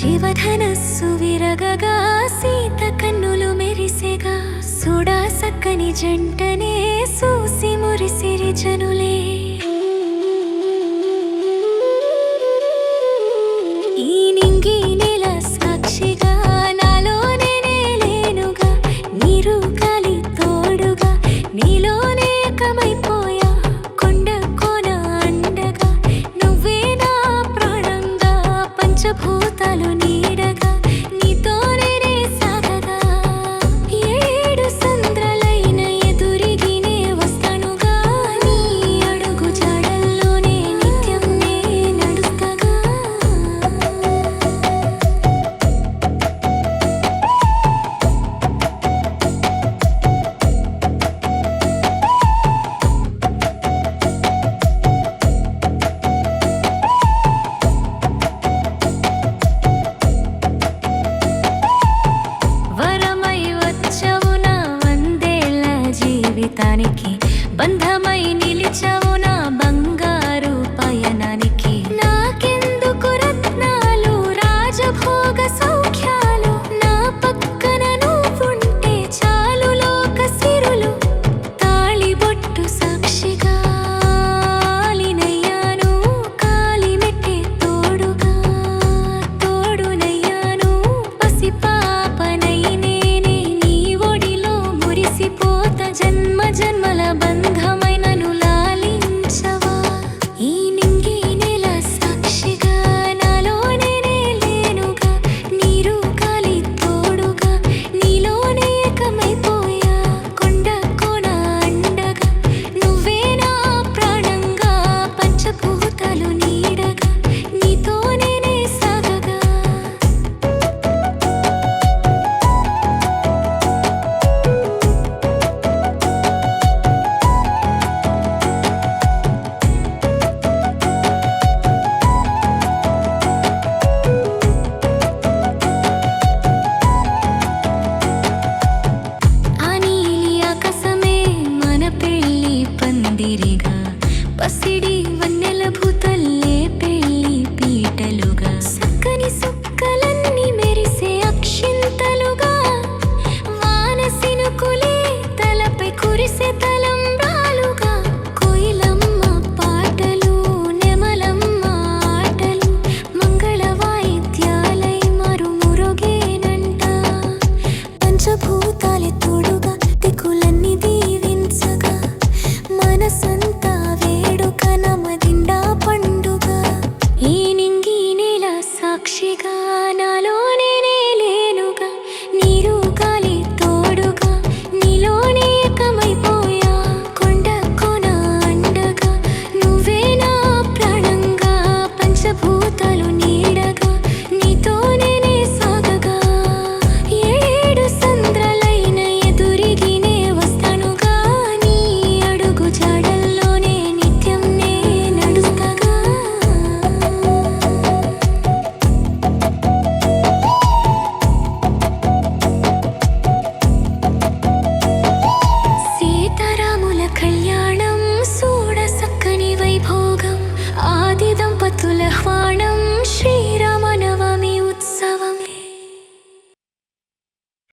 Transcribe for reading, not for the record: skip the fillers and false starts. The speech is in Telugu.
శివధనస్సు విరగగా సీత కన్నులు మెరిసెగా సుడా సక్కని జంటనే చూసి మురిసిరి జనులే. ఈ నింగి నెల సాక్షిగా నాలోనే లేనుగా, నీరు గాలి తోడుగా నీలోనే ఏకమైపోయా. కొండ కోన అండగా నువ్వే నా ప్రాణంగా, పంచభూతాలు నీడగా నీతోనే సాగగా. ఏడు సంద్రాలైన ఎదురిగినే వస్తానుగా, నీ అడుగు జాడల్లోనే నిత్యం నే నడుస్తగా. వరమై వచ్చవు నా వందేళ్ల జీవితానికి, బంధమై నిలిచవు నా బంగారు పయనానికి. నాకెందుకు రత్నాలు రాజభోగ సౌఖ్యాలు, నా పక్కన నువ్వుంటే చాలు లోక సిరులు. తాళిబొట్టు సాక్షిగా లినయ్యాను, కాలిమెట్టే తోడుగా తోడునయ్యాను. పసిపాపనై నేనే నీ ఒడిలో మురిసిపోత, జన్మ జన్మల బంధమై నన్ను లాలించవా. ఈ నింగి నెల సాక్షిగా నాలోనే లేనుగా, నీరు గాలి తోడుగా నీలోనే ఏకమైపోయా. కొండ కోన అండగా నువ్వే నా ప్రాణంగా, పంచభూతాలు నీడగా నీతోనే సాగగా. ఆ నీలి ఆకాశమే మన పెళ్ళి పందిరిగా, పసిడి వన్నెల భూతల్లే పెళ్ళి పీటలుగా. సక్కని సుక్కలన్నీ మెరిసే అక్షింతలుగా, వాన సినుకులే తలపై కురిసే తలంబ్రాలుగా. కోయిలమ్మ పాటలు నెమలమ్మ ఆటలు, మంగళ వాయిద్యాలై మరుమురుగేనంట. పంచభూతాలే తోడుగా దిక్కులన్నీ దీవించగా, మనసంతా వేడుక నమదిండా పండుగ. ఈ నింగి నెల సాక్షిగా నాలోనే లేనుగా, నీరు గాలి తోడుగా నీలోనే ఏకమైపోయా. కొండ కోన అండగా నువ్వే నా ప్రాణంగా, పంచభూతాలు నీడగా నీతోనే సాగగా. ఏడు సంద్రాలైన ఎదురిగినే వస్తానుగా, నీ అడుగు జాడల్లోనే నిత్యం నే నడుస్తగా. సీతారాముల కళ్యాణం చూడ సక్కని వైభోగం, ఆది దంపతుల హ్వాణం